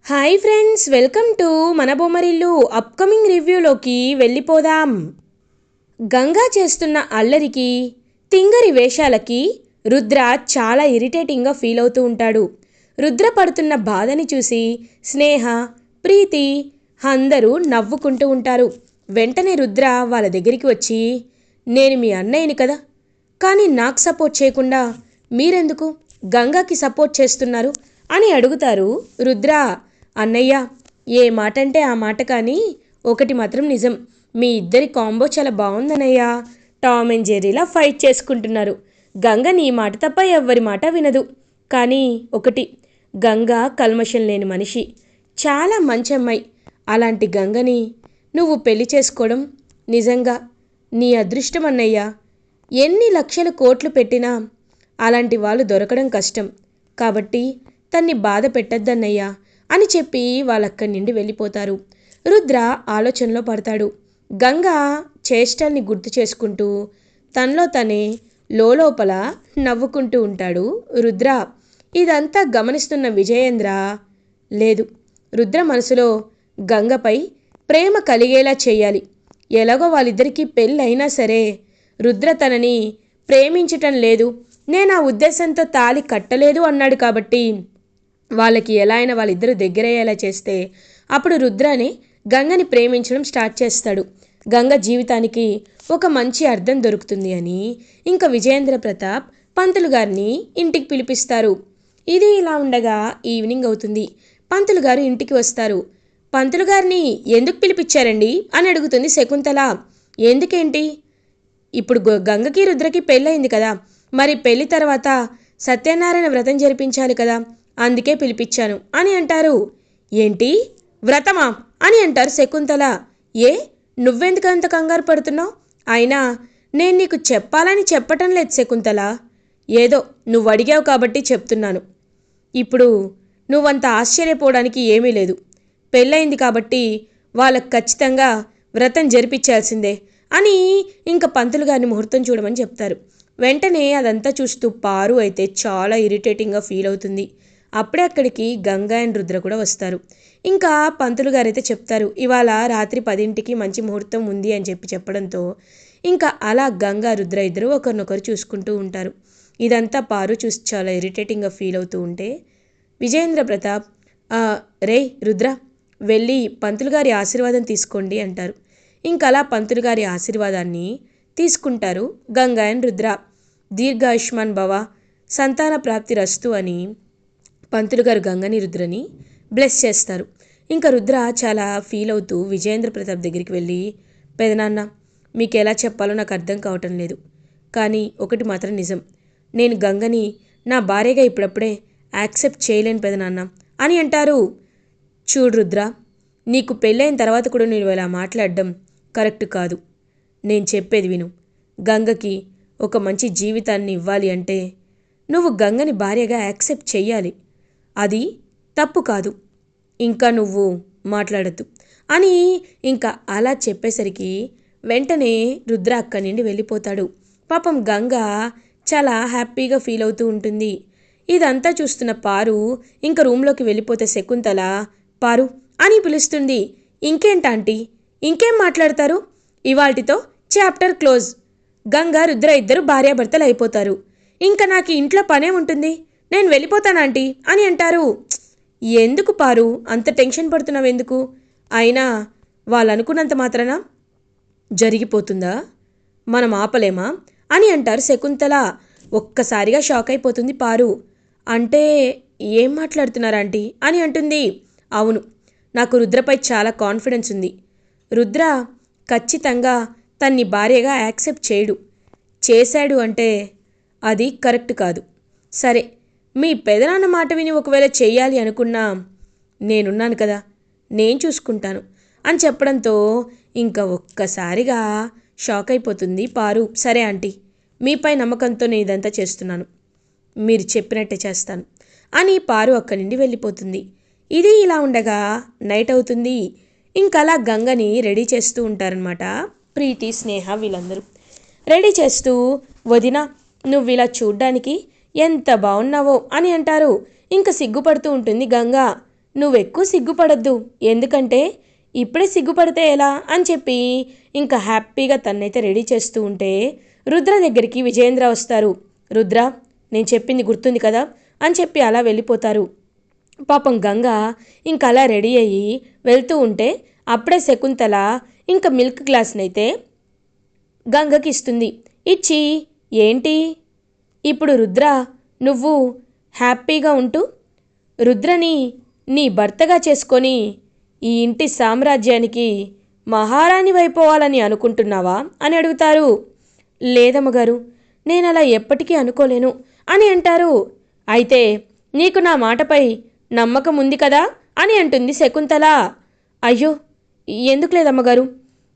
Hi friends, welcome to మన Bommarillu. Upcoming రివ్యూలోకి వెళ్ళిపోదాం. గంగా చేస్తున్న అల్లరికి, తింగరి వేషాలకి రుద్ర చాలా ఇరిటేటింగ్గా ఫీల్ అవుతూ ఉంటాడు. రుద్ర పడుతున్న బాధని చూసి స్నేహ, ప్రీతి అందరూ నవ్వుకుంటూ ఉంటారు. వెంటనే రుద్ర వాళ్ళ దగ్గరికి వచ్చి, నేను మీ అన్నయ్యని కదా, కానీ నాకు సపోర్ట్ చేయకుండా మీరెందుకు గంగాకి సపోర్ట్ చేస్తున్నారు అని అడుగుతారు. రుద్ర, అన్నయ్య ఏ మాట అంటే ఆ మాట, కానీ ఒకటి మాత్రం నిజం, మీ ఇద్దరి కాంబో చాలా బాగుందన్నయ్య. టామ్ అండ్ జెర్రీలా ఫైట్ చేసుకుంటున్నారు. గంగ నీ మాట తప్ప ఎవ్వరి మాట వినదు. కానీ ఒకటి, గంగ కల్మషం లేని మనిషి, చాలా మంచి అమ్మాయి. అలాంటి గంగని నువ్వు పెళ్లి చేసుకోవడం నిజంగా నీ అదృష్టం అన్నయ్య. ఎన్ని లక్షల కోట్లు పెట్టినా అలాంటి వాళ్ళు దొరకడం కష్టం. కాబట్టి తన్ని బాధ పెట్టద్దన్నయ్యా అని చెప్పి వాళ్ళక్కడి నుండి వెళ్ళిపోతారు. రుద్ర ఆలోచనలో పడతాడు. గంగ చేష్టల్ని గుర్తు చేసుకుంటూ తనలో తనే లోపల నవ్వుకుంటూ ఉంటాడు రుద్ర. ఇదంతా గమనిస్తున్న విజయేంద్ర, లేదు, రుద్ర మనసులో గంగపై ప్రేమ కలిగేలా చేయాలి. ఎలాగో వాళ్ళిద్దరికీ పెళ్ళైనా సరే రుద్ర తనని ప్రేమించటం లేదు, నేను ఆ ఉద్దేశంతో తాళి కట్టలేదు అన్నాడు. కాబట్టి వాళ్ళకి ఎలా అయినా వాళ్ళిద్దరూ దగ్గరయ్యేలా చేస్తే అప్పుడు రుద్రని గంగని ప్రేమించడం స్టార్ట్ చేస్తాడు. గంగ జీవితానికి ఒక మంచి అర్థం దొరుకుతుంది అని ఇంకా విజయేంద్ర ప్రతాప్ పంతులు గారిని ఇంటికి పిలిపిస్తారు. ఇది ఇలా ఉండగా ఈవినింగ్ అవుతుంది. పంతులు గారు ఇంటికి వస్తారు. పంతులు గారిని ఎందుకు పిలిపించారండి అని అడుగుతుంది శకుంతల. ఎందుకేంటి, ఇప్పుడు గంగకి రుద్రకి పెళ్ళయింది కదా, మరి పెళ్లి తర్వాత సత్యనారాయణ వ్రతం జరిపించాలి కదా, అందుకే పిలిపించాను అని అంటారు. ఏంటి వ్రతమా అని అంటారు శకుంతల. ఏ, నువ్వెందుకు అంత కంగారు పడుతున్నావు? అయినా నేను నీకు చెప్పాలని చెప్పటం లేదు శకుంతల, ఏదో నువ్వు అడిగావు కాబట్టి చెప్తున్నాను. ఇప్పుడు నువ్వంత ఆశ్చర్యపోవడానికి ఏమీ లేదు. పెళ్ళయింది కాబట్టి వాళ్ళకు ఖచ్చితంగా వ్రతం జరిపించాల్సిందే అని ఇంకా పంతులు గారిని ముహూర్తం చూడమని చెప్తారు. వెంటనే అదంతా చూస్తూ పారు అయితే చాలా ఇరిటేటింగ్గా ఫీల్ అవుతుంది. అప్పుడే అక్కడికి గంగా అండ్ రుద్ర కూడా వస్తారు. ఇంకా పంతులు గారైతే చెప్తారు, ఇవాళ రాత్రి 10ంటికి మంచి ముహూర్తం ఉంది అని చెప్పడంతో ఇంకా అలా గంగా రుద్ర ఇద్దరు ఒకరినొకరు చూసుకుంటూ ఉంటారు. ఇదంతా పారు చూసి చాలా ఇరిటేటింగ్గా ఫీల్ అవుతూ ఉంటే విజయేంద్ర ప్రతాప్, రే రుద్ర, వెళ్ళి పంతులు గారి ఆశీర్వాదం తీసుకోండి అంటారు. ఇంకా అలా పంతులు గారి ఆశీర్వాదాన్ని తీసుకుంటారు గంగా అండ్ రుద్ర. దీర్ఘాయుష్మాన్ భవ, సంతాన ప్రాప్తి రస్తు అని పంతులు గారు గంగని రుద్రని బ్లెస్ చేస్తారు. ఇంకా రుద్ర చాలా ఫీల్ అవుతూ విజయేంద్ర ప్రతాప్ దగ్గరికి వెళ్ళి, పెదనాన్న, మీకు ఎలా చెప్పాలో నాకు అర్థం కావటం లేదు, కానీ ఒకటి మాత్రం నిజం, నేను గంగని నా భార్యగా ఇప్పుడప్పుడే యాక్సెప్ట్ చేయలేను పెదనాన్న అని అంటారు. చూడు రుద్ర, నీకు పెళ్ళైన తర్వాత కూడా నువ్వు ఇలా మాట్లాడడం కరెక్ట్ కాదు. నేను చెప్పేది విను. గంగకి ఒక మంచి జీవితాన్ని ఇవ్వాలి అంటే నువ్వు గంగని భార్యగా యాక్సెప్ట్ చెయ్యాలి. అది తప్పు కాదు. ఇంకా నువ్వు మాట్లాడద్దు అని ఇంకా అలా చెప్పేసరికి వెంటనే రుద్ర అక్కడి నుండి వెళ్ళిపోతాడు. పాపం గంగ చాలా హ్యాపీగా ఫీల్ అవుతూ ఉంటుంది. ఇదంతా చూస్తున్న పారు ఇంకా రూమ్లోకి వెళ్ళిపోతే శకుంతల, పారు అని పిలుస్తుంది. ఇంకేంటాంటీ, ఇంకేం మాట్లాడతారు, ఇవాల్టితో చాప్టర్ క్లోజ్. గంగ రుద్ర ఇద్దరు భార్యాభర్తలు అయిపోతారు. ఇంకా నాకు ఇంట్లో పనే ఉంటుంది, నేను వెళ్ళిపోతానంటీ అని అంటారు. ఎందుకు పారు అంత టెన్షన్ పడుతున్నావు ఎందుకు, అయినా వాళ్ళు అనుకున్నంత మాత్రాన జరిగిపోతుందా, మనం ఆపలేమా అని అంటారు శకుంతల. ఒక్కసారిగా షాక్ అయిపోతుంది పారు. అంటే ఏం మాట్లాడుతున్నారు ఆంటీ అని అంటుంది. అవును, నాకు రుద్రపై చాలా కాన్ఫిడెన్స్ ఉంది. రుద్ర ఖచ్చితంగా తన్ని భార్యగా యాక్సెప్ట్ చేయడు. చేశాడు అంటే అది కరెక్ట్ కాదు. సరే, మీ పెదనాన్న మాట విని ఒకవేళ చెయ్యాలి అనుకున్నా నేనున్నాను కదా, నేను చూసుకుంటాను అని చెప్పడంతో ఇంకా ఒక్కసారిగా షాక్ అయిపోతుంది పారు. సరే ఆంటీ, మీపై నమ్మకంతో నేను ఇదంతా చేస్తున్నాను, మీరు చెప్పినట్టే చేస్తాను అని పారు అక్కడి నుండి వెళ్ళిపోతుంది. ఇది ఇలా ఉండగా నైట్ అవుతుంది. ఇంకలా గంగని రెడీ చేస్తూ ఉంటారనమాట ప్రీతి, స్నేహ వీళ్ళందరూ. రెడీ చేస్తూ, వదిన నువ్వు ఇలా చూడ్డానికి ఎంత బాగున్నావో అని అంటారు. ఇంకా సిగ్గుపడుతూ ఉంటుంది గంగ. నువ్వెక్కువ సిగ్గుపడొద్దు, ఎందుకంటే ఇప్పుడే సిగ్గుపడితే ఎలా అని చెప్పి ఇంకా హ్యాపీగా తన్నైతే రెడీ చేస్తూ ఉంటే రుద్ర దగ్గరికి విజయేంద్ర వస్తారు. రుద్ర, నేను చెప్పింది గుర్తుంది కదా అని చెప్పి అలా వెళ్ళిపోతారు. పాపం గంగ ఇంక అలా రెడీ అయ్యి వెళ్తూ ఉంటే అప్పుడే శకుంతల ఇంకా మిల్క్ గ్లాస్నైతే గంగకి ఇస్తుంది. ఇచ్చి, ఏంటి ఇప్పుడు రుద్ర, నువ్వు హ్యాపీగా ఉంటూ రుద్రని నీ భర్తగా చేసుకొని ఈ ఇంటి సామ్రాజ్యానికి మహారాణివైపోవాలని అనుకుంటున్నావా అని అడుగుతారు. లేదమ్మగారు, నేను అలా ఎప్పటికీ అనుకోలేను అని అంటారు. అయితే నీకు నా మాటపై నమ్మకం ఉంది కదా అని అంటుంది శకుంతల. అయ్యో, ఎందుకు లేదమ్మగారు,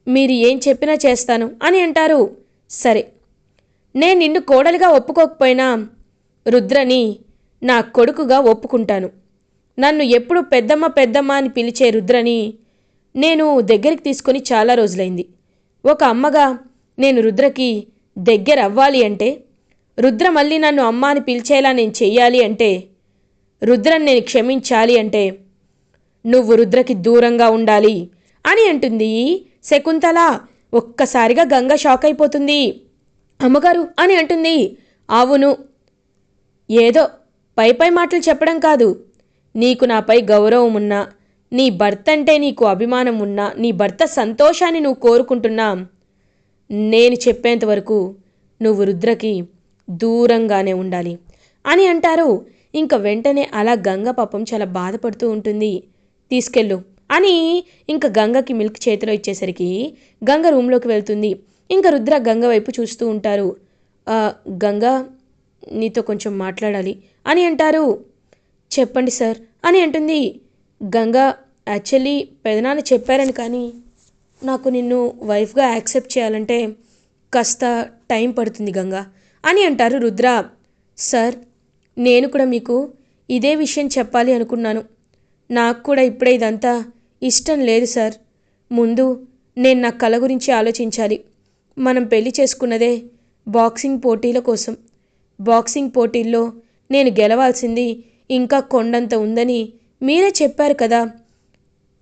మీరు ఏం చెప్పినా చేస్తాను అని అంటారు. సరే, నేను నిన్ను కోడలిగా ఒప్పుకోకపోయినా రుద్రని నా కొడుకుగా ఒప్పుకుంటాను. నన్ను ఎప్పుడు పెద్దమ్మ పెద్దమ్మ అని పిలిచే రుద్రని నేను దగ్గరికి తీసుకొని చాలా రోజులైంది. ఒక అమ్మగా నేను రుద్రకి దగ్గర అవ్వాలి అంటే, రుద్ర మళ్ళీ నన్ను అమ్మ అని పిలిచేలా నేను చెయ్యాలి అంటే, రుద్రని నేను క్షమించాలి అంటే నువ్వు రుద్రకి దూరంగా ఉండాలి అని అంటుంది శకుంతల. ఒక్కసారిగా గంగ షాక్ అయిపోతుంది. అమ్మగారు అని అంటుంది. అవును, ఏదో పై పై మాటలు చెప్పడం కాదు, నీకు నాపై గౌరవం ఉన్నా, నీ భర్త అంటే నీకు అభిమానం ఉన్నా, నీ భర్త సంతోషాన్ని నువ్వు కోరుకుంటున్నా, నేను చెప్పేంతవరకు నువ్వు రుద్రకి దూరంగానే ఉండాలి అని అంటారు. ఇంక వెంటనే అలా గంగ పాపం చాలా బాధపడుతూ ఉంటుంది. తీసుకెళ్ళు అని ఇంక గంగకి మిల్క్ చేతిలో ఇచ్చేసరికి గంగ రూమ్లోకి వెళ్తుంది. ఇంక రుద్ర గంగ వైపు చూస్తూ ఉంటారు. గంగ, నీతో కొంచెం మాట్లాడాలి అని అంటారు. చెప్పండి సార్ అని అంటుంది. గంగ, యాక్చువల్లీ పెదనాన్న చెప్పారని, కానీ నాకు నిన్ను వైఫ్గా యాక్సెప్ట్ చేయాలంటే కాస్త టైం పడుతుంది గంగ అని అంటారు రుద్ర. సార్, నేను కూడా మీకు ఇదే విషయం చెప్పాలి అనుకున్నాను. నాకు కూడా ఇప్పుడే ఇదంతా ఇష్టం లేదు సార్. ముందు నేను నా కళ గురించి ఆలోచించాలి. మనం పెళ్లి చేసుకున్నదే బాక్సింగ్ పోటీల కోసం. బాక్సింగ్ పోటీల్లో నేను గెలవాల్సింది ఇంకా కొండంత ఉందని మీరే చెప్పారు కదా.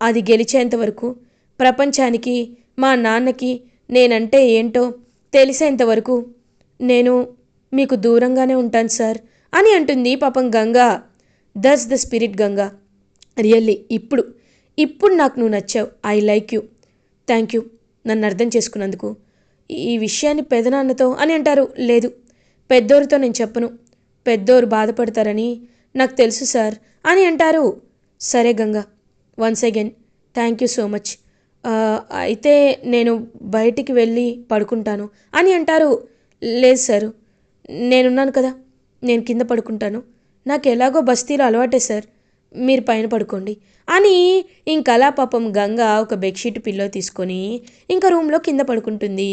అది గెలిచేంతవరకు ప్రపంచానికి, మా నాన్నకి నేనంటే ఏంటో తెలిసేంతవరకు నేను మీకు దూరంగానే ఉంటాను సార్ అని అంటుంది పాపం Ganga. That's the spirit Ganga. Really ఇప్పుడు నాకు నువ్వు నచ్చావు. I like you. Thank you నన్ను అర్థం చేసుకున్నందుకు. ఈ విషయాన్ని పెదనాన్నతో అని అంటారు. లేదు, పెద్దోరితో నేను చెప్పను. పెద్దోరు బాధపడతారని నాకు తెలుసు సార్ అని అంటారు. సరే Ganga, once again thank you so much. అయితే నేను బయటికి వెళ్ళి పడుకుంటాను అని అంటారు. లేదు సారు, నేనున్నాను కదా, నేను కింద పడుకుంటాను. నాకు ఎలాగో బస్తీలో అలవాటే సార్, మీరు పైన పడుకోండి అని ఇంకలా పాపం గంగ ఒక బెడ్షీట్ పిల్లో తీసుకొని ఇంకా రూమ్లో కింద పడుకుంటుంది.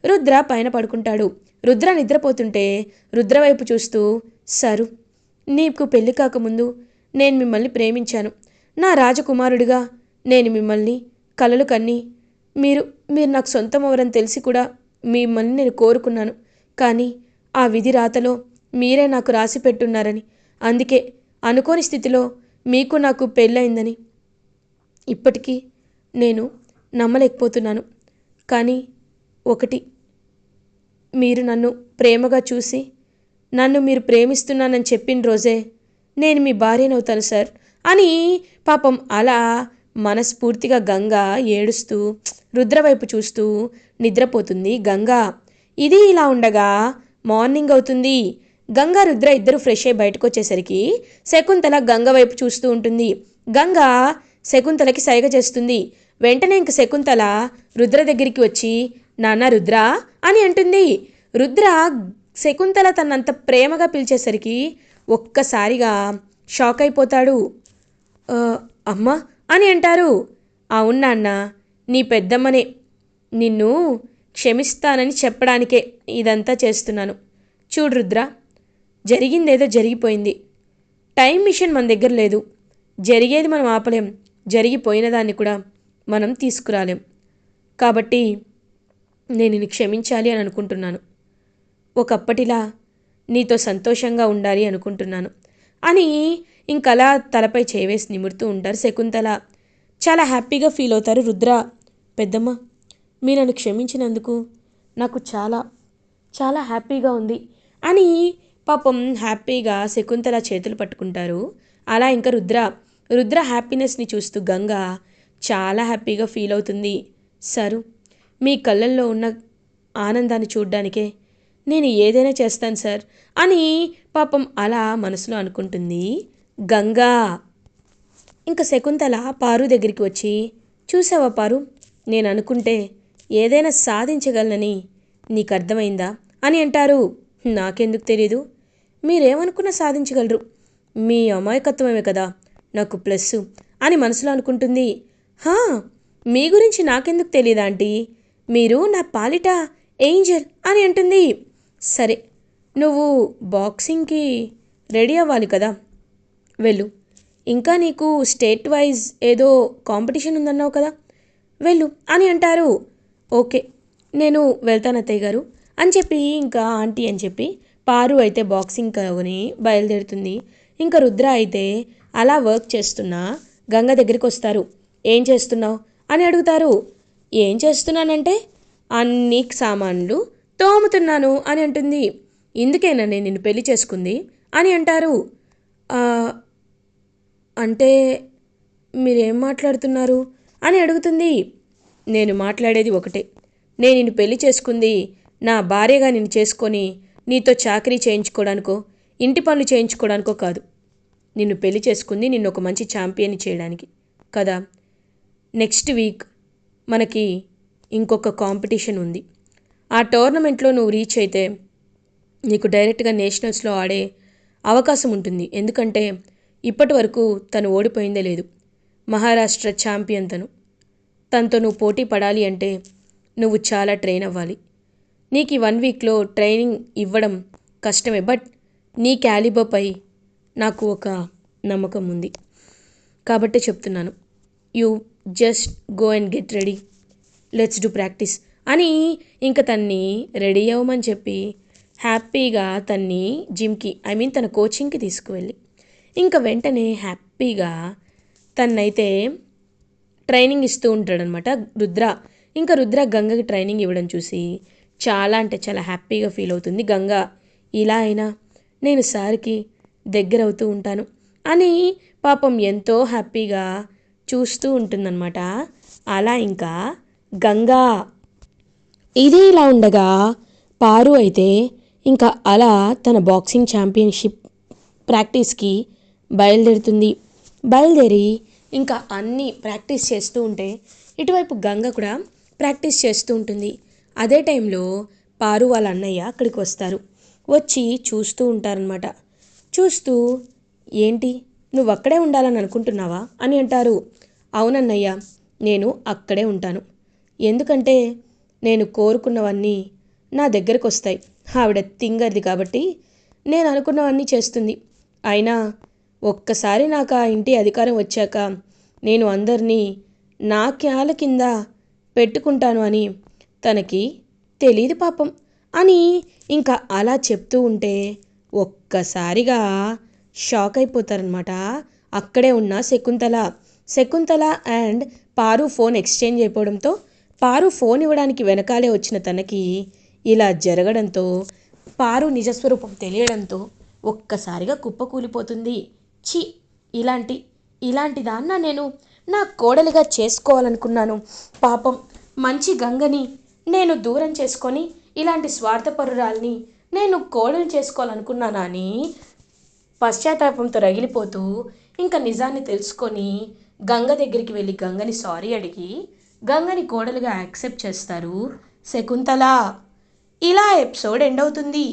రుద్ర పైన పడుకుంటాడు. రుద్ర నిద్రపోతుంటే రుద్ర వైపు చూస్తూ, సారు, నీకు పెళ్లి కాకముందు నేను మిమ్మల్ని ప్రేమించాను. నా రాజకుమారుడిగా నేను మిమ్మల్ని కలలు కన్ని మీరు నాకు సొంతం అవరని తెలిసి కూడా మిమ్మల్ని నేను కోరుకున్నాను. కానీ ఆ విధి రాతలో మీరే నాకు రాసి పెట్టున్నారని, అందుకే అనుకోని స్థితిలో మీకు నాకు పెళ్ళయిందని ఇప్పటికీ నేను నమ్మలేకపోతున్నాను. కానీ ఒకటి, మీరు నన్ను ప్రేమగా చూసి నన్ను మీరు ప్రేమిస్తున్నానని చెప్పిన రోజే నేను మీ భార్యనవుతాను సార్ అని పాపం అలా మనస్ఫూర్తిగా గంగ ఏడుస్తూ రుద్ర వైపు చూస్తూ నిద్రపోతుంది గంగ. ఇది ఇలా ఉండగా మార్నింగ్ అవుతుంది. గంగ రుద్ర ఇద్దరు ఫ్రెష్ అయ్యి బయటకు వచ్చేసరికి శకుంతల గంగ వైపు చూస్తూ ఉంటుంది. గంగ శకుంతలకి సైగ చేస్తుంది. వెంటనే ఇంక శకుంతల రుద్ర దగ్గరికి వచ్చి, నాన్న రుద్ర అని అంటుంది. రుద్ర శకుంతల తనంత ప్రేమగా పిలిచేసరికి ఒక్కసారిగా షాక్ అయిపోతాడు. అమ్మా అని అంటారు. అవును నాన్న, నీ పెద్దమ్మనే. నిన్ను క్షమిస్తానని చెప్పడానికే ఇదంతా చేస్తున్నాను. చూడు రుద్ర, జరిగిందేదో జరిగిపోయింది. టైం మిషన్ మన దగ్గర లేదు. జరిగేది మనం ఆపలేం, జరిగిపోయిన దాన్ని కూడా మనం తీసుకురాలేం. కాబట్టి నేను నిన్ను క్షమించాలి అని అనుకుంటున్నాను. ఒకప్పటిలా నీతో సంతోషంగా ఉండాలి అనుకుంటున్నాను అని ఇంకలా తలపై చేవేసి నిమురుతూ ఉంటారు శకుంతల. చాలా హ్యాపీగా ఫీల్ అవుతారు రుద్ర. పెద్దమ్మ, మీరు నన్ను క్షమించినందుకు నాకు చాలా చాలా హ్యాపీగా ఉంది అని పాపం హ్యాపీగా శకుంతల చేతులు పట్టుకుంటారు. అలా ఇంకా రుద్ర హ్యాపీనెస్ని చూస్తూ గంగ చాలా హ్యాపీగా ఫీల్ అవుతుంది. సరు, మీ కళ్ళల్లో ఉన్న ఆనందాన్ని చూడ్డానికే నేను ఏదైనా చేస్తాను సార్ అని పాపం అలా మనసులో అనుకుంటుంది గంగా. ఇంకా శకుంతల పారు దగ్గరికి వచ్చి, చూసావా పారు, నేను అనుకుంటే ఏదైనా సాధించగలనని నీకు అర్థమైందా అని అంటారు. నాకెందుకు తెలీదు, మీరేమనుకున్నా సాధించగలరు, మీ అమాయకత్వమే కదా నాకు ప్లస్ అని మనసులో అనుకుంటుంది. హా, మీ గురించి నాకెందుకు తెలీదా ఆంటీ, మీరు నా పాలిట ఏంజల్ అని అంటుంది. సరే, నువ్వు బాక్సింగ్కి రెడీ అవ్వాలి కదా, వెళ్ళు. ఇంకా నీకు స్టేట్ వైజ్ ఏదో కాంపిటీషన్ ఉందన్నావు కదా, వెళ్ళు అని అంటారు. ఓకే, నేను వెళ్తాను అత్తయ్య గారు అని చెప్పి ఇంకా ఆంటీ అని చెప్పి పారు అయితే బాక్సింగ్ కొని బయలుదేరుతుంది. ఇంకా రుద్ర అయితే అలా వర్క్ చేస్తున్న గంగ దగ్గరికి వస్తారు. ఏం చేస్తున్నావు అని అడుగుతారు. ఏం చేస్తున్నానంటే అన్ని సామాన్లు తోముతున్నాను అని అంటుంది. ఇందుకేనా నేను నిన్ను పెళ్లి చేసుకుంది అని అంటారు. అంటే మీరేం మాట్లాడుతున్నారు అని అడుగుతుంది. నేను మాట్లాడేది ఒకటే, నేను నిన్ను పెళ్లి చేసుకుంది నా భార్యగా నిన్ను చేసుకొని నీతో చాకరీ చేయించుకోవడానికో ఇంటి పనులు చేయించుకోవడానికో కాదు. నిన్ను పెళ్లి చేసుకుంది నిన్ను ఒక మంచి ఛాంపియన్ చేయడానికి కదా. నెక్స్ట్ వీక్ మనకి ఇంకొక కాంపిటీషన్ ఉంది. ఆ టోర్నమెంట్లో నువ్వు రీచ్ అయితే నీకు డైరెక్ట్గా నేషనల్స్లో ఆడే అవకాశం ఉంటుంది. ఎందుకంటే ఇప్పటి వరకు తను ఓడిపోయిందే లేదు. మహారాష్ట్ర ఛాంపియన్ తనతో నువ్వు పోటీ పడాలి అంటే నువ్వు చాలా ట్రైన్ అవ్వాలి. నీకు ఈ 1 వీక్లో ట్రైనింగ్ ఇవ్వడం కష్టమే, బట్ నీ క్యాలిబర్పై నాకు ఒక నమ్మకం ఉంది కాబట్టి చెప్తున్నాను. You just go and get ready, let's do practice అని ఇంకా తన్ని రెడీ అవ్వమని చెప్పి హ్యాపీగా తన్ని జిమ్కి తన కోచింగ్కి తీసుకువెళ్ళి ఇంకా వెంటనే హ్యాపీగా తన్నైతే ట్రైనింగ్ ఇస్తూ ఉంటాడనమాట రుద్ర. ఇంకా రుద్ర గంగకి ట్రైనింగ్ ఇవ్వడం చూసి చాలా అంటే చాలా హ్యాపీగా ఫీల్ అవుతుంది గంగ. ఇలా అయినా నేను సార్కి దగ్గర అవుతూ ఉంటాను అని పాపం ఎంతో హ్యాపీగా చూస్తూ ఉంటుందన్నమాట. అలా ఇంకా గంగా. ఇది ఇలా ఉండగా పారు అయితే ఇంకా అలా తన బాక్సింగ్ ఛాంపియన్షిప్ ప్రాక్టీస్కి బయలుదేరి ఇంకా అన్నీ ప్రాక్టీస్ చేస్తూ ఉంటే ఇటువైపు గంగ కూడా ప్రాక్టీస్ చేస్తూ ఉంటుంది. అదే టైంలో పారు వాళ్ళ అన్నయ్య అక్కడికి వస్తారు. వచ్చి చూస్తూ ఉంటారనమాట. చూస్తూ, ఏంటి నువ్వు అక్కడే ఉండాలని అనుకుంటున్నావా అని అంటారు. అవునన్నయ్య, నేను అక్కడే ఉంటాను. ఎందుకంటే నేను కోరుకున్నవన్నీ నా దగ్గరకు వస్తాయి. ఆవిడ తింగర్ది కాబట్టి నేను అనుకున్నవన్నీ చేస్తుంది. అయినా ఒక్కసారి నాకు ఆ ఇంటి అధికారం వచ్చాక నేను అందరినీ నా కాళ్ళ కింద పెట్టుకుంటాను అని తనకి తెలీదు పాపం అని ఇంకా అలా చెప్తూ ఉంటే ఒక్కసారిగా షాక్ అయిపోతారనమాట అక్కడే ఉన్న Shakuntala and Paru phone exchange అయిపోవడంతో పారు ఫోన్ ఇవ్వడానికి వెనకాలే వచ్చిన తనకి ఇలా జరగడంతో పారు నిజస్వరూపం తెలియడంతో ఒక్కసారిగా కుప్పకూలిపోతుంది. ఛీ, ఇలాంటి దాన్న నేను నా కోడలిగా చేసుకోవాలనుకున్నాను. పాపం మంచి గంగని నేను దూరం చేసుకొని ఇలాంటి స్వార్థపరురాల్ని నేను కోడలు చేసుకోవాలనుకున్నానా అని పశ్చాత్తాపంతో రగిలిపోతూ ఇంకా నిజాన్ని తెలుసుకొని గంగ దగ్గరికి వెళ్ళి గంగని సారీ అడిగి గంగని కోడలుగా యాక్సెప్ట్ చేస్తారు శకుంతల. ఇలా ఎపిసోడ్ ఎండ్ అవుతుంది.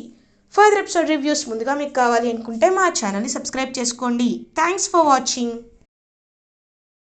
ఫర్దర్ ఎపిసోడ్ రివ్యూస్ ముందుగా మీకు కావాలి అనుకుంటే మా ఛానల్ని సబ్స్క్రైబ్ చేసుకోండి. Thanks for watching.